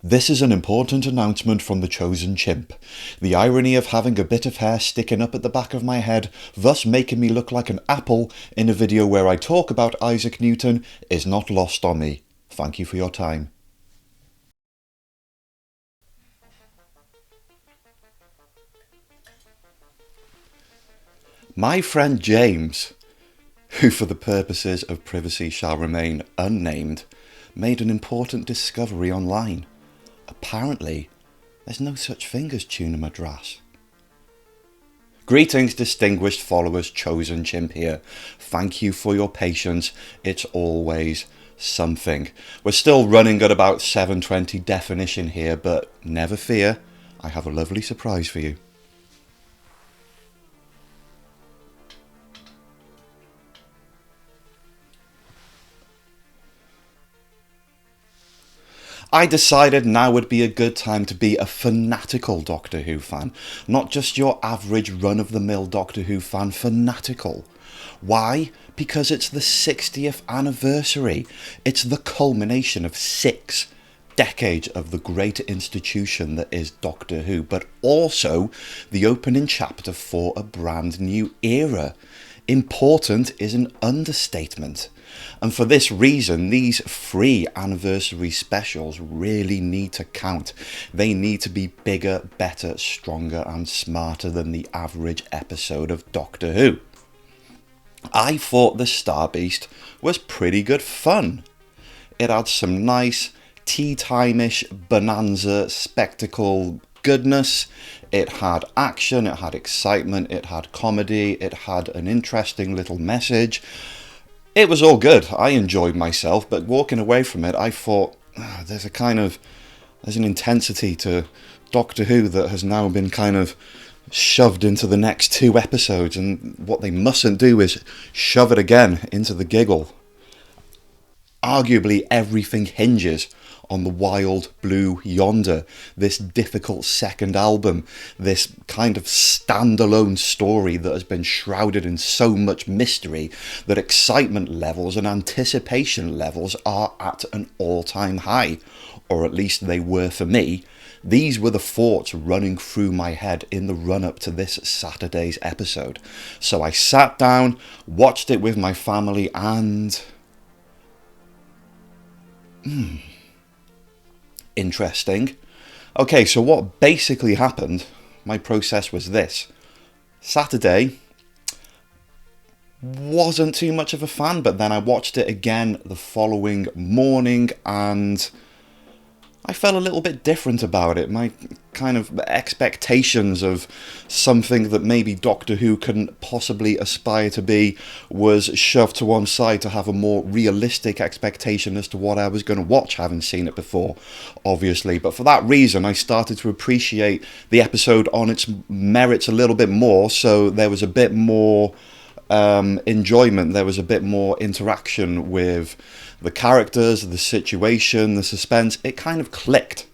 This is an important announcement from the chosen chimp. The irony of having a bit of hair sticking up at the back of my head, thus making me look like an apple in a video where I talk about Isaac Newton, is not lost on me. Thank you for your time. My friend James, who for the purposes of privacy shall remain unnamed, made an important discovery online. Apparently, there's no such thing as tuna madras. Greetings, distinguished followers, chosen chimp here. Thank you for your patience. It's always something. We're still running at about 720 definition here, but never fear, I have a lovely surprise for you. I decided now would be a good time to be a fanatical Doctor Who fan. Not just your average run-of-the-mill Doctor Who fan, fanatical. Why? Because it's the 60th anniversary. It's the culmination of 6 decades of the great institution that is Doctor Who, but also the opening chapter for a brand new era. Important is an understatement. And for this reason, these 3 anniversary specials really need to count. They need to be bigger, better, stronger and smarter than the average episode of Doctor Who. I thought the Star Beast was pretty good fun. It had some nice tea time-ish bonanza spectacle goodness. It had action, it had excitement, it had comedy, it had an interesting little message. It was all good. I enjoyed myself, but walking away from it, I thought there's an intensity to Doctor Who that has now been kind of shoved into the next 2 episodes, and what they mustn't do is shove it again into the giggle. Arguably everything hinges on the wild blue Yonder, this difficult second album, this kind of standalone story that has been shrouded in so much mystery that excitement levels and anticipation levels are at an all-time high, or at least they were for me. These were the thoughts running through my head in the run-up to this Saturday's episode. So I sat down, watched it with my family, and interesting. Okay, so what basically happened, my process was this. Saturday, wasn't too much of a fan, but then I watched it again the following morning and I felt a little bit different about it. My kind of expectations of something that maybe Doctor Who couldn't possibly aspire to be was shoved to one side to have a more realistic expectation as to what I was going to watch, having seen it before, obviously. But for that reason, I started to appreciate the episode on its merits a little bit more, so there was a bit more enjoyment, there was a bit more interaction with the characters, the situation, the suspense. It kind of clicked.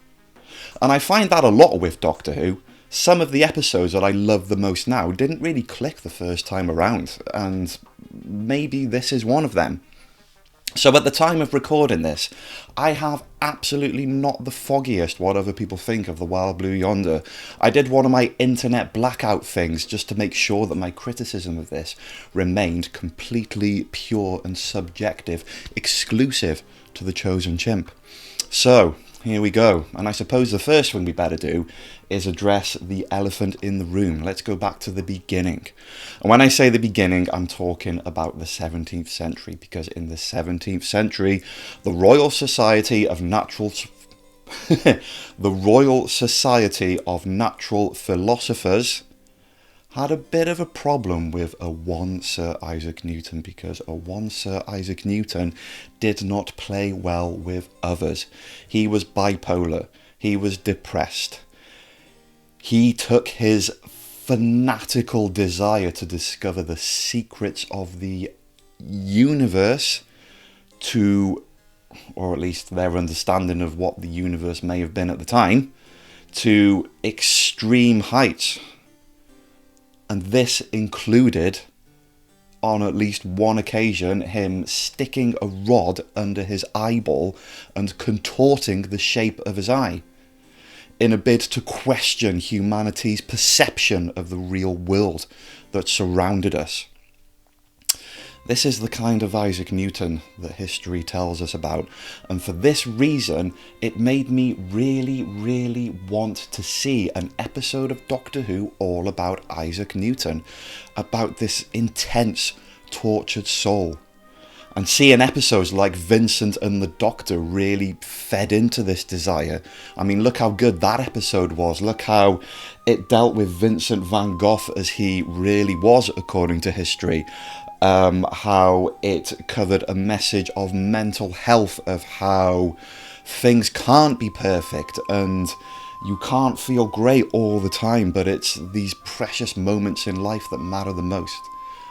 And I find that a lot with Doctor Who. Some of the episodes that I love the most now didn't really click the first time around, and maybe this is one of them. So at the time of recording this, I have absolutely not the foggiest what other people think of the Wild Blue Yonder. I did one of my internet blackout things just to make sure that my criticism of this remained completely pure and subjective, exclusive to the chosen chimp. So, here we go. And I suppose the first thing we better do is address the elephant in the room. Let's go back to the beginning. And when I say the beginning, I'm talking about the 17th century, because in the 17th century, the Royal Society of Natural Philosophers had a bit of a problem with a one Sir Isaac Newton, because a one Sir Isaac Newton did not play well with others. He was bipolar. He was depressed. He took his fanatical desire to discover the secrets of the universe to, or at least their understanding of what the universe may have been at the time, to extreme heights. And this included on at least one occasion him sticking a rod under his eyeball and contorting the shape of his eye in a bid to question humanity's perception of the real world that surrounded us. This is the kind of Isaac Newton that history tells us about, and for this reason, it made me really, really want to see an episode of Doctor Who all about Isaac Newton, about this intense, tortured soul. And seeing episodes like Vincent and the Doctor really fed into this desire. I mean, look how good that episode was. Look how it dealt with Vincent van Gogh as he really was, according to history. How it covered a message of mental health, of how things can't be perfect and you can't feel great all the time, but it's these precious moments in life that matter the most.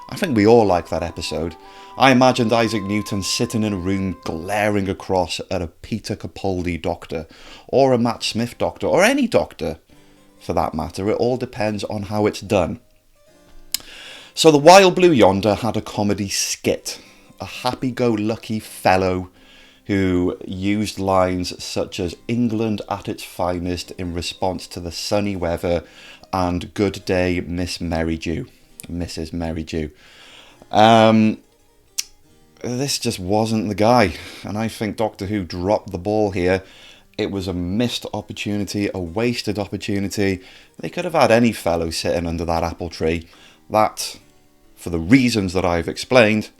I think we all like that episode. I imagined Isaac Newton sitting in a room glaring across at a Peter Capaldi Doctor, or a Matt Smith Doctor, or any Doctor for that matter. It all depends on how it's done. So the Wild Blue Yonder had a comedy skit, a happy-go-lucky fellow who used lines such as England at its finest in response to the sunny weather and good day Mrs. Merridew. This just wasn't the guy, and I think Doctor Who dropped the ball here. It was a missed opportunity, a wasted opportunity. They could have had any fellow sitting under that apple tree. That, for the reasons that I've explained,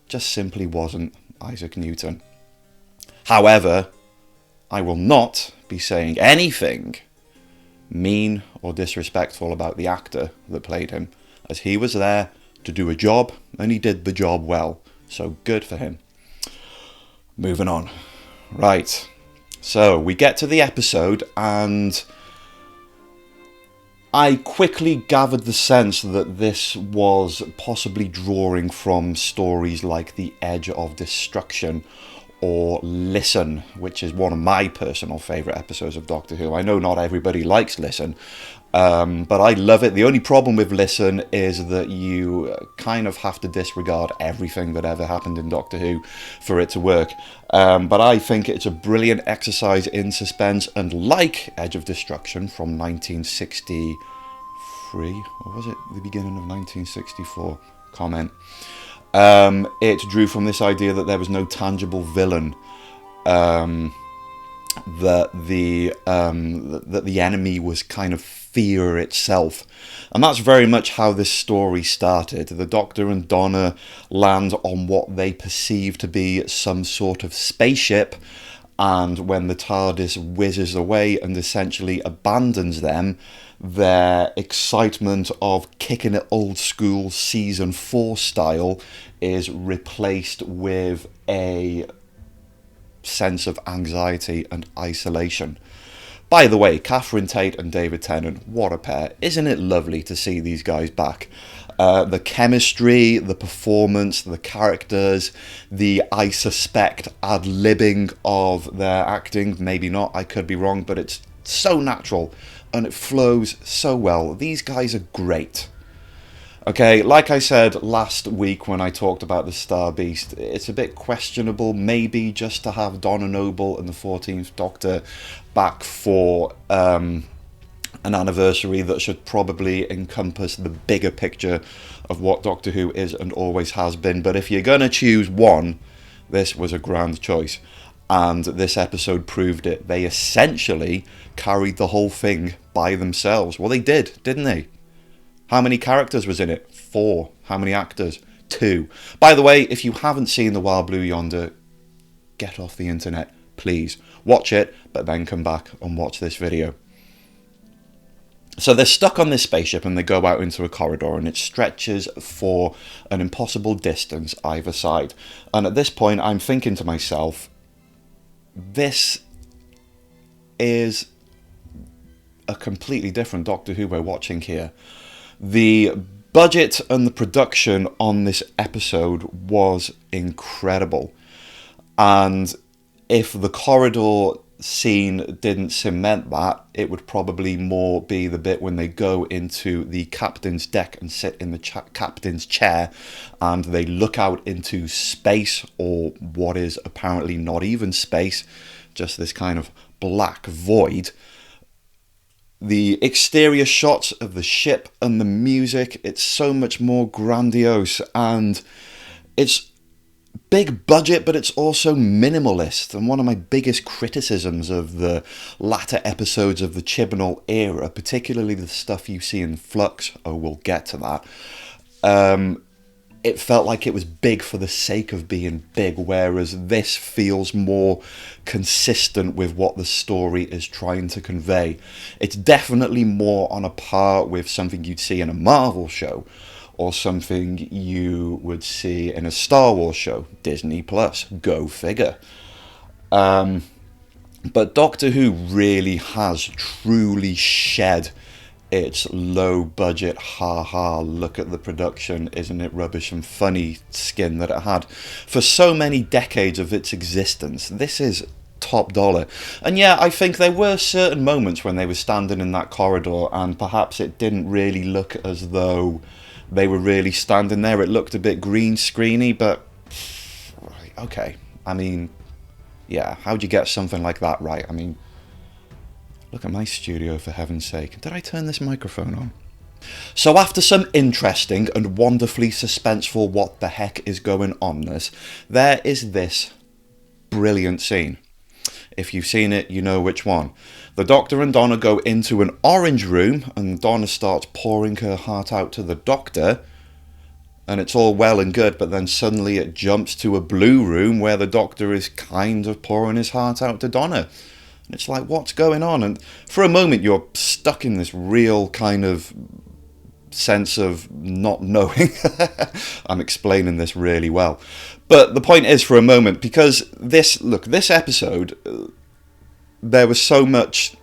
just simply wasn't Isaac Newton. However, I will not be saying anything mean or disrespectful about the actor that played him, as he was there to do a job, and he did the job well. So good for him. Moving on. Right. So we get to the episode, and I quickly gathered the sense that this was possibly drawing from stories like The Edge of Destruction or Listen, which is one of my personal favourite episodes of Doctor Who. I know not everybody likes Listen, but I love it. The only problem with Listen is that you kind of have to disregard everything that ever happened in Doctor Who for it to work. But I think it's a brilliant exercise in suspense, and like Edge of Destruction from 1963, or was it the beginning of 1964? Comment. It drew from this idea that there was no tangible villain, that the enemy was kind of fear itself, and that's very much how this story started. The Doctor and Donna land on what they perceive to be some sort of spaceship, and when the TARDIS whizzes away and essentially abandons them, their excitement of kicking it old school season 4 style is replaced with a sense of anxiety and isolation. By the way, Catherine Tate and David Tennant, what a pair. Isn't it lovely to see these guys back? The chemistry, the performance, the characters, the, I suspect, ad-libbing of their acting. Maybe not, I could be wrong, but it's so natural and it flows so well. These guys are great. Okay, like I said last week when I talked about the Star Beast, it's a bit questionable maybe just to have Donna Noble and the 14th Doctor back for an anniversary that should probably encompass the bigger picture of what Doctor Who is and always has been. But if you're going to choose one, this was a grand choice. And this episode proved it. They essentially carried the whole thing by themselves. Well, they did, didn't they? How many characters was in it? 4. How many actors? 2. By the way, if you haven't seen The Wild Blue Yonder, get off the internet, please. Watch it, but then come back and watch this video. So they're stuck on this spaceship and they go out into a corridor, and it stretches for an impossible distance either side. And at this point, I'm thinking to myself, this is a completely different Doctor Who we're watching here. The budget and the production on this episode was incredible. And if the corridor scene didn't cement that. It would probably more be the bit when they go into the captain's deck and sit in the captain's chair and they look out into space, or what is apparently not even space, just this kind of black void. The exterior shots of the ship and the music, it's so much more grandiose, and it's big budget, but it's also minimalist. And one of my biggest criticisms of the latter episodes of the Chibnall era, particularly the stuff you see in Flux, we'll get to that, it felt like it was big for the sake of being big, whereas this feels more consistent with what the story is trying to convey. It's definitely more on a par with something you'd see in a Marvel show, or something you would see in a Star Wars show. Disney Plus, go figure. But Doctor Who really has truly shed its low budget, look at the production, isn't it rubbish and funny skin that it had for so many decades of its existence. This is top dollar. And yeah, I think there were certain moments when they were standing in that corridor and perhaps it didn't really look as though they were really standing there. It looked a bit green screeny, but okay. I mean, yeah, how'd you get something like that right? I mean, look at my studio, for heaven's sake. Did I turn this microphone on? So after some interesting and wonderfully suspenseful what the heck is going on-ness, there is this brilliant scene. If you've seen it, you know which one. The Doctor and Donna go into an orange room, and Donna starts pouring her heart out to the Doctor, and it's all well and good, but then suddenly it jumps to a blue room where the Doctor is kind of pouring his heart out to Donna. And it's like, what's going on? And for a moment, you're stuck in this real kind of sense of not knowing. I'm explaining this really well. But the point is, for a moment, because this episode, there was so much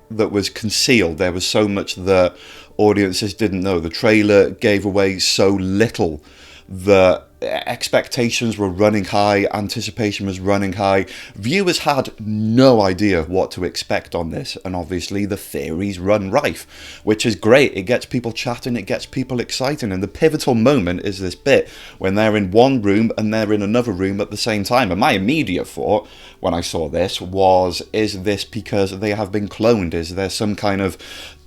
that was concealed. There was so much that audiences didn't know. The trailer gave away so little that expectations were running high, anticipation was running high. Viewers had no idea what to expect on this, and obviously the theories run rife, which is great. It gets people chatting, it gets people excited, and the pivotal moment is this bit when they're in one room and they're in another room at the same time. And my immediate thought when I saw this was, is this because they have been cloned? Is there some kind of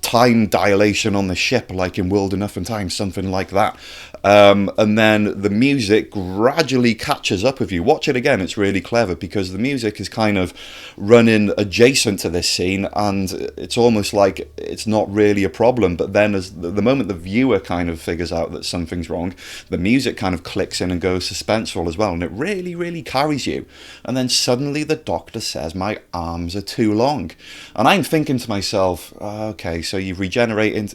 time dilation on the ship, like in World Enough and Time, something like that? And then the music gradually catches up with you. Watch it again, it's really clever, because the music is kind of running adjacent to this scene, and it's almost like it's not really a problem. But then as the moment the viewer kind of figures out that something's wrong, the music kind of clicks in and goes suspenseful as well, and it really, really carries you. And then suddenly the Doctor says, "My arms are too long." And I'm thinking to myself, okay, so you've regenerated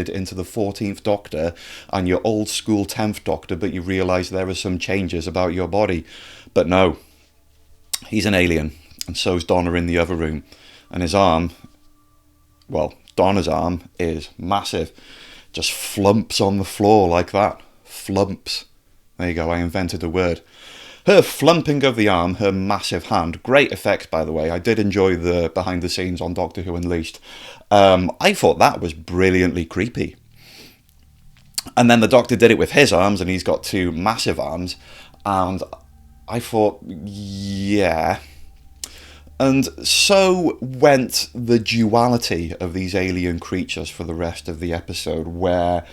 into the 14th Doctor, and your old school 10th Doctor, but you realise there are some changes about your body. But no, he's an alien, and so's Donna in the other room. And his arm, well, Donna's arm is massive. Just flumps on the floor like that. Flumps. There you go, I invented a word. Her flumping of the arm, her massive hand. Great effects, by the way. I did enjoy the behind the scenes on Doctor Who Unleashed. I thought that was brilliantly creepy. And then the Doctor did it with his arms, and he's got two massive arms. And I thought, yeah. And so went the duality of these alien creatures for the rest of the episode, where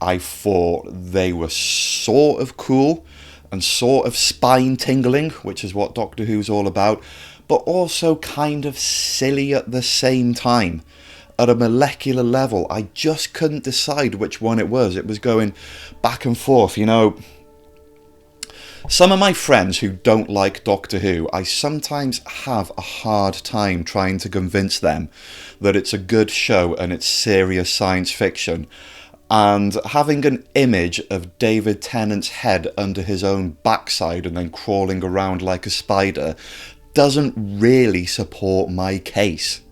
I thought they were sort of cool and sort of spine-tingling, which is what Doctor Who's all about, but also kind of silly at the same time. At a molecular level, I just couldn't decide which one it was. It was going back and forth, you know. Some of my friends who don't like Doctor Who, I sometimes have a hard time trying to convince them that it's a good show and it's serious science fiction. And having an image of David Tennant's head under his own backside and then crawling around like a spider doesn't really support my case.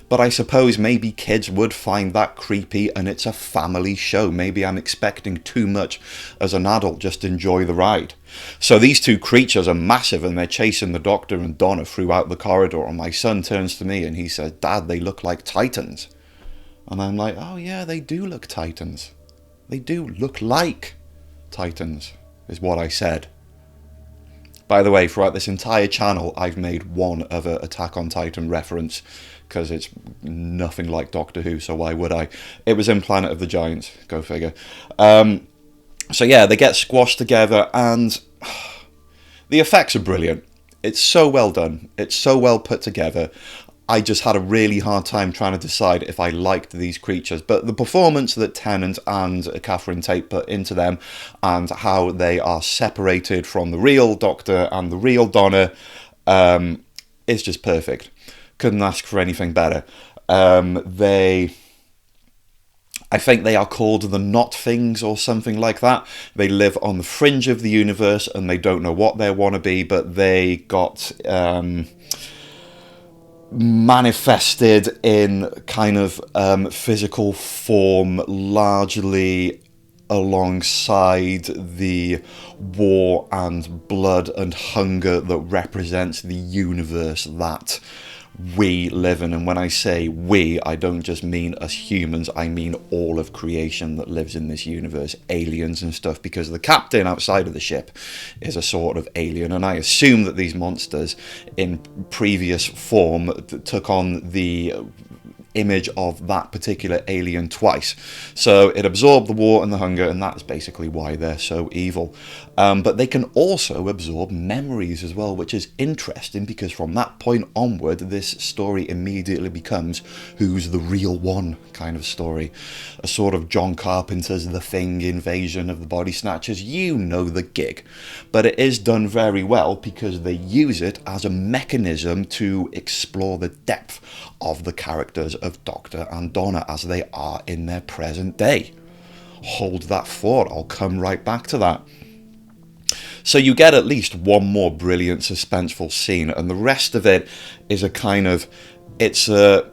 But I suppose maybe kids would find that creepy, and it's a family show. Maybe I'm expecting too much as an adult, just enjoy the ride. So these two creatures are massive, and they're chasing the Doctor and Donna throughout the corridor, and my son turns to me and he says, "Dad, they look like Titans." And I'm like, oh yeah, they do look Titans. They do look like Titans, is what I said. By the way, throughout this entire channel, I've made one other Attack on Titan reference, because it's nothing like Doctor Who, so why would I? It was in Planet of the Giants, go figure. So yeah, they get squashed together, and the effects are brilliant. It's so well done. It's so well put together. I just had a really hard time trying to decide if I liked these creatures. But the performance that Tennant and Catherine Tate put into them, and how they are separated from the real Doctor and the real Donna, is just perfect. Couldn't ask for anything better. I think they are called the Not Things or something like that. They live on the fringe of the universe and they don't know what they want to be, but they got manifested in kind of physical form, largely alongside the war and blood and hunger that represents the universe that we live in. And when I say we, I don't just mean us humans, I mean all of creation that lives in this universe, aliens and stuff, because the captain outside of the ship is a sort of alien, and I assume that these monsters in previous form took on the image of that particular alien twice. So it absorbed the war and the hunger, and that's basically why they're so evil. But they can also absorb memories as well, which is interesting, because from that point onward, this story immediately becomes who's the real one kind of story. A sort of John Carpenter's The Thing, Invasion of the Body Snatchers, you know the gig. But it is done very well, because they use it as a mechanism to explore the depth of the characters of Doctor and Donna as they are in their present day. Hold that thought, I'll come right back to that. So you get at least one more brilliant suspenseful scene, and the rest of it is a kind of, it's a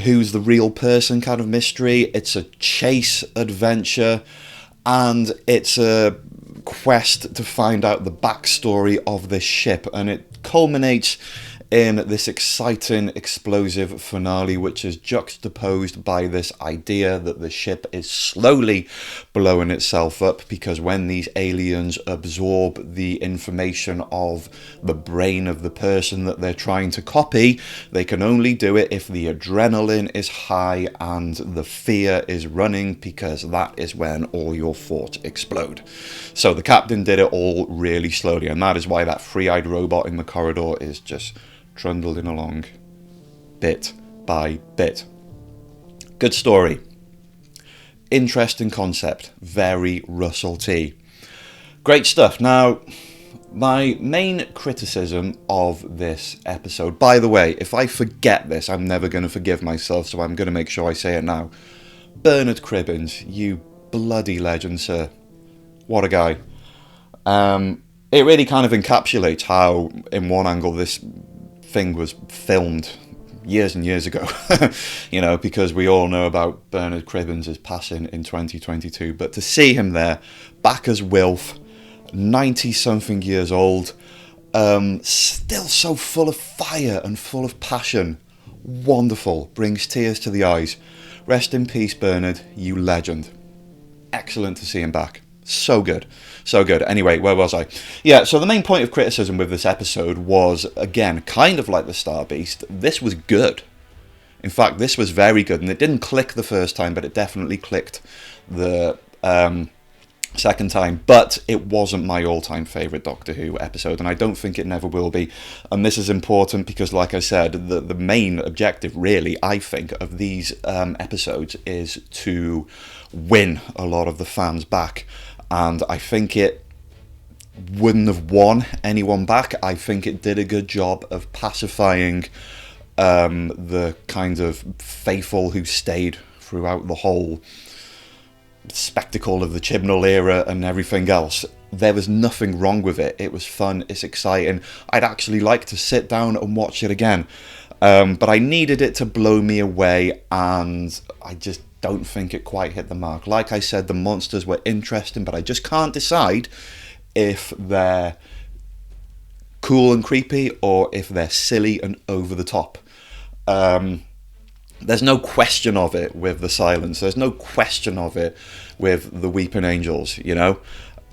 who's the real person kind of mystery, it's a chase adventure, and it's a quest to find out the backstory of this ship, and it culminates in this exciting, explosive finale, which is juxtaposed by this idea that the ship is slowly blowing itself up, because when these aliens absorb the information of the brain of the person that they're trying to copy, they can only do it if the adrenaline is high and the fear is running, because that is when all your thoughts explode. So the captain did it all really slowly, and that is why that three-eyed robot in the corridor is just trundling along bit by bit. Good story. Interesting concept. Very Russell T. Great stuff. Now, my main criticism of this episode, by the way, if I forget this, I'm never going to forgive myself, so I'm going to make sure I say it now. Bernard Cribbins, you bloody legend, sir. What a guy. It really kind of encapsulates how, in one angle, this thing was filmed years and years ago, you know, because we all know about Bernard Cribbins' passing in 2022, but to see him there, back as Wilf, 90-something years old, still so full of fire and full of passion, wonderful, brings tears to the eyes. Rest in peace, Bernard, you legend. Excellent to see him back. So good. So good. Anyway, where was I? Yeah, so the main point of criticism with this episode was, again, kind of like the Star Beast, this was good. In fact, this was very good, and it didn't click the first time, but it definitely clicked the second time. But it wasn't my all-time favourite Doctor Who episode, and I don't think it never will be. And this is important because, like I said, the main objective, really, I think, of these episodes is to win a lot of the fans back. And I think it wouldn't have won anyone back. I think it did a good job of pacifying the kind of faithful who stayed throughout the whole spectacle of the Chibnall era and everything else. There was nothing wrong with it. It was fun. It's exciting. I'd actually like to sit down and watch it again. But I needed it to blow me away, and I just don't think it quite hit the mark. Like I said, the monsters were interesting, but I just can't decide if they're cool and creepy or if they're silly and over the top. There's no question of it with the silence. There's no question of it with the weeping angels, you know.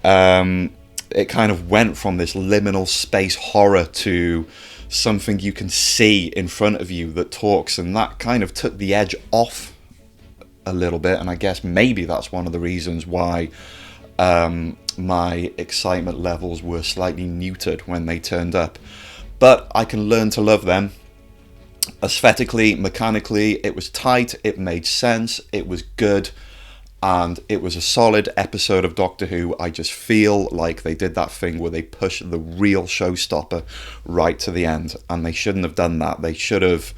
It kind of went from this liminal space horror to something you can see in front of you that talks, and that kind of took the edge off a little bit. And I guess maybe that's one of the reasons why my excitement levels were slightly neutered when they turned up. But I can learn to love them. Aesthetically, mechanically, it was tight, it made sense, it was good, and it was a solid episode of Doctor Who. I just feel like they did that thing where they pushed the real showstopper right to the end, and they shouldn't have done that. They should have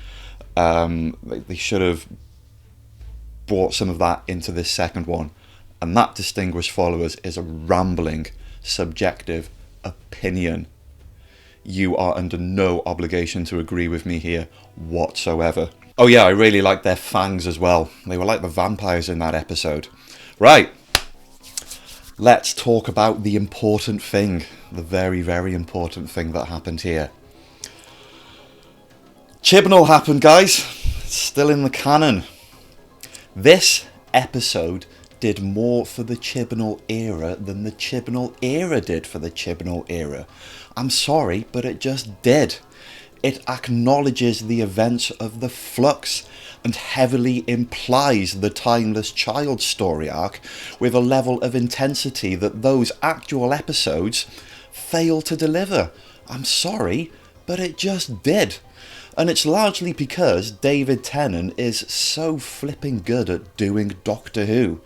brought some of that into this second one. And that, distinguished followers, is a rambling, subjective opinion. You are under no obligation to agree with me here whatsoever. Oh yeah, I really liked their fangs as well. They were like the vampires in that episode. Right, let's talk about the important thing, the very, very important thing that happened here. Chibnall happened, guys. It's still in the canon. This episode did more for the Chibnall era than the Chibnall era did for the Chibnall era. I'm sorry, but it just did. It acknowledges the events of the Flux and heavily implies the Timeless Child story arc with a level of intensity that those actual episodes fail to deliver. I'm sorry, but it just did. And it's largely because David Tennant is so flipping good at doing Doctor Who.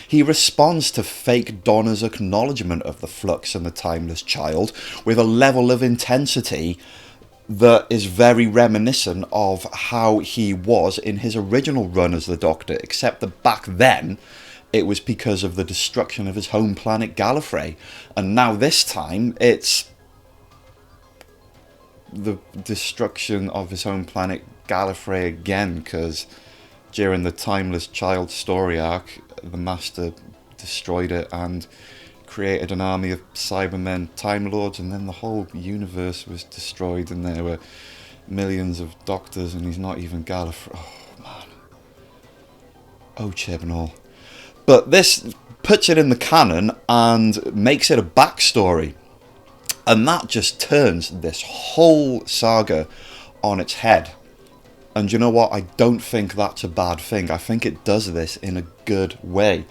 He responds to fake Donna's acknowledgement of the Flux and the Timeless Child with a level of intensity that is very reminiscent of how he was in his original run as the Doctor, except that back then it was because of the destruction of his home planet Gallifrey, and now this time it's the destruction of his home planet Gallifrey again, because during the Timeless Child story arc, the Master destroyed it and created an army of Cybermen Time Lords, and then the whole universe was destroyed and there were millions of Doctors, and he's not even Gallifrey. Oh man. Oh Chibnall. But this puts it in the canon and makes it a backstory. And that just turns this whole saga on its head. And you know what? I don't think that's a bad thing. I think it does this in a good way.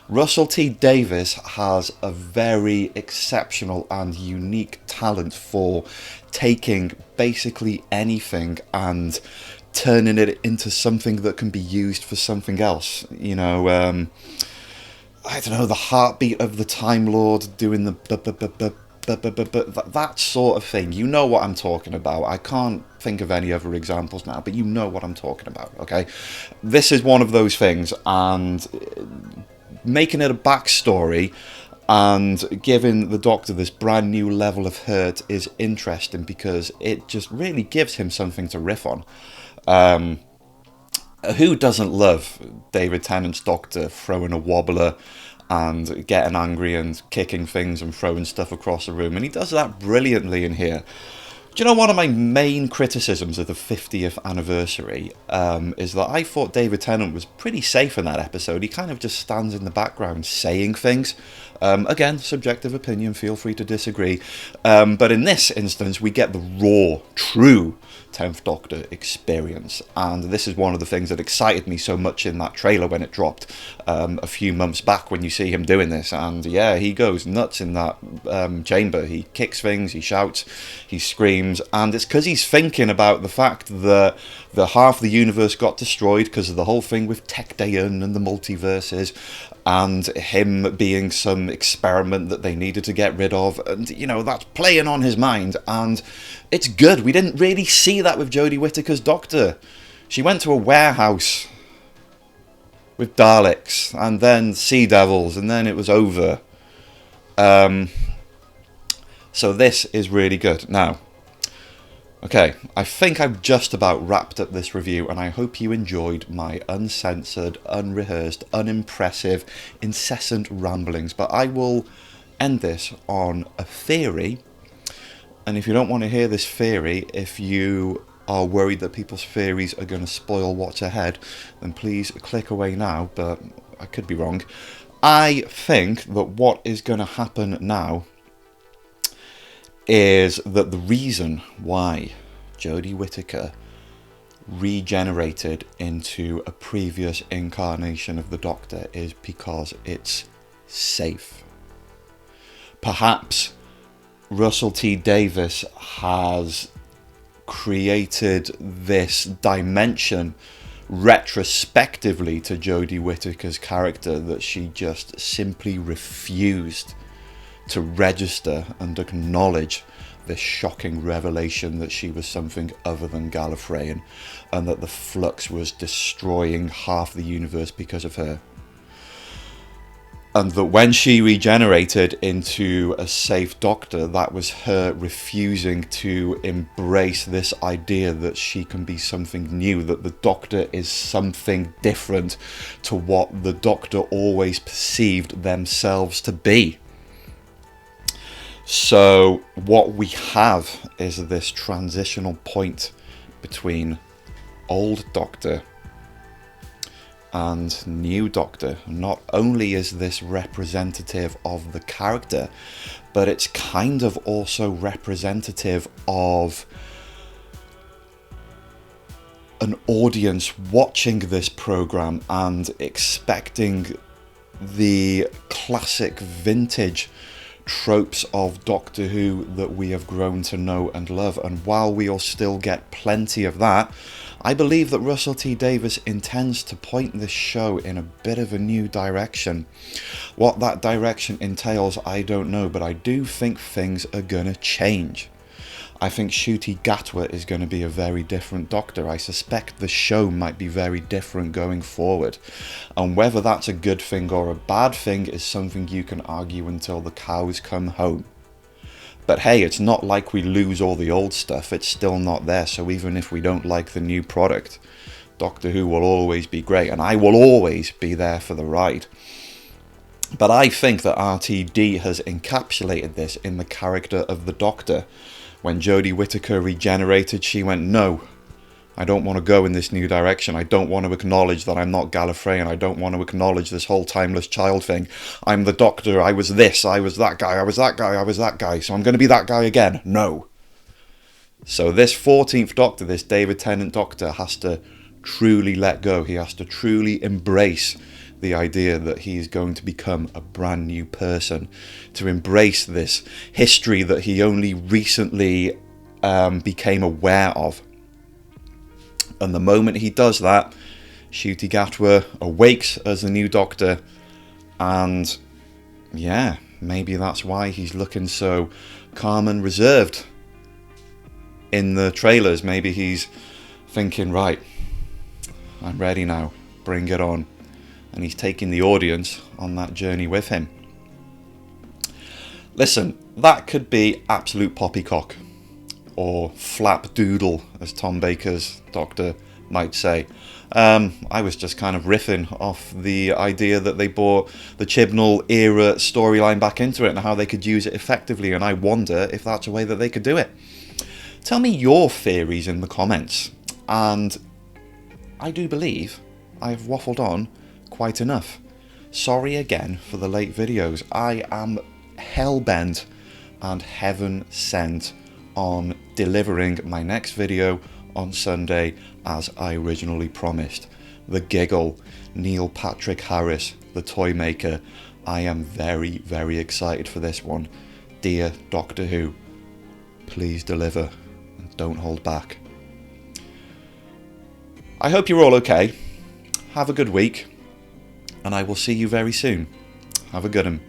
Russell T Davies has a very exceptional and unique talent for taking basically anything and turning it into something that can be used for something else. You know, I don't know, the heartbeat of the Time Lord doing the that sort of thing. You know what I'm talking about. I can't think of any other examples now, but you know what I'm talking about, okay? This is one of those things, and making it a backstory and giving the Doctor this brand new level of hurt is interesting because it just really gives him something to riff on. Who doesn't love David Tennant's Doctor throwing a wobbler and getting angry and kicking things and throwing stuff across the room? And he does that brilliantly in here. Do you know, one of my main criticisms of the 50th anniversary is that I thought David Tennant was pretty safe in that episode. He kind of just stands in the background saying things. Again, subjective opinion, feel free to disagree. But in this instance, we get the raw, true 10th Doctor experience, and this is one of the things that excited me so much in that trailer when it dropped a few months back, when you see him doing this. And yeah, he goes nuts in that chamber. He kicks things, he shouts, he screams, and it's because he's thinking about the fact that the half the universe got destroyed because of the whole thing with Tech-Dayon and the multiverses, and him being some experiment that they needed to get rid of, and you know, that's playing on his mind. And it's good. We didn't really see that with Jodie Whittaker's Doctor. She went to a warehouse with Daleks and then Sea Devils, and then it was over. So this is really good. Now, Okay, I think I've just about wrapped up this review, and I hope you enjoyed my uncensored, unrehearsed, unimpressive, incessant ramblings. But I will end this on a theory, and if you don't want to hear this theory, if you are worried that people's theories are going to spoil what's ahead, then please click away now, but I could be wrong. I think that what is going to happen now is that the reason why Jodie Whittaker regenerated into a previous incarnation of the Doctor is because it's safe. Perhaps Russell T Davies has created this dimension retrospectively to Jodie Whittaker's character that she just simply refused to register and acknowledge this shocking revelation that she was something other than Gallifreyan, and that the flux was destroying half the universe because of her. And that when she regenerated into a safe Doctor, that was her refusing to embrace this idea that she can be something new, that the Doctor is something different to what the Doctor always perceived themselves to be. So what we have is this transitional point between old Doctor and new Doctor. Not only is this representative of the character, but it's kind of also representative of an audience watching this program and expecting the classic vintage tropes of Doctor Who that we have grown to know and love. And while we'll still get plenty of that, I believe that Russell T Davies intends to point this show in a bit of a new direction. What that direction entails, I don't know, but I do think things are gonna change. I think Ncuti Gatwa is going to be a very different Doctor. I suspect the show might be very different going forward. And whether that's a good thing or a bad thing is something you can argue until the cows come home. But hey, it's not like we lose all the old stuff. It's still not there. So even if we don't like the new product, Doctor Who will always be great. And I will always be there for the ride. But I think that RTD has encapsulated this in the character of the Doctor. When Jodie Whittaker regenerated, she went, no, I don't want to go in this new direction. I don't want to acknowledge that I'm not Gallifreyan. I don't want to acknowledge this whole timeless child thing. I'm the Doctor. I was this. I was that guy. I was that guy. I was that guy. So I'm going to be that guy again. No. So this 14th Doctor, this David Tennant Doctor, has to truly let go. He has to truly embrace the idea that he's going to become a brand new person, to embrace this history that he only recently became aware of. And the moment he does that, Ncuti Gatwa awakes as the new Doctor, and yeah, maybe that's why he's looking so calm and reserved in the trailers. Maybe he's thinking, right, I'm ready now, bring it on. And he's taking the audience on that journey with him. Listen, that could be absolute poppycock, or flapdoodle, as Tom Baker's Doctor might say. I was just kind of riffing off the idea that they brought the Chibnall era storyline back into it and how they could use it effectively, and I wonder if that's a way that they could do it. Tell me your theories in the comments, and I do believe I've waffled on quite enough. Sorry again for the late videos. I am hell-bent and heaven-sent on delivering my next video on Sunday as I originally promised. The Giggle, Neil Patrick Harris, the Toy Maker. I am very, very excited for this one. Dear Doctor Who, please deliver and don't hold back. I hope you're all okay. Have a good week. And I will see you very soon. Have a good one.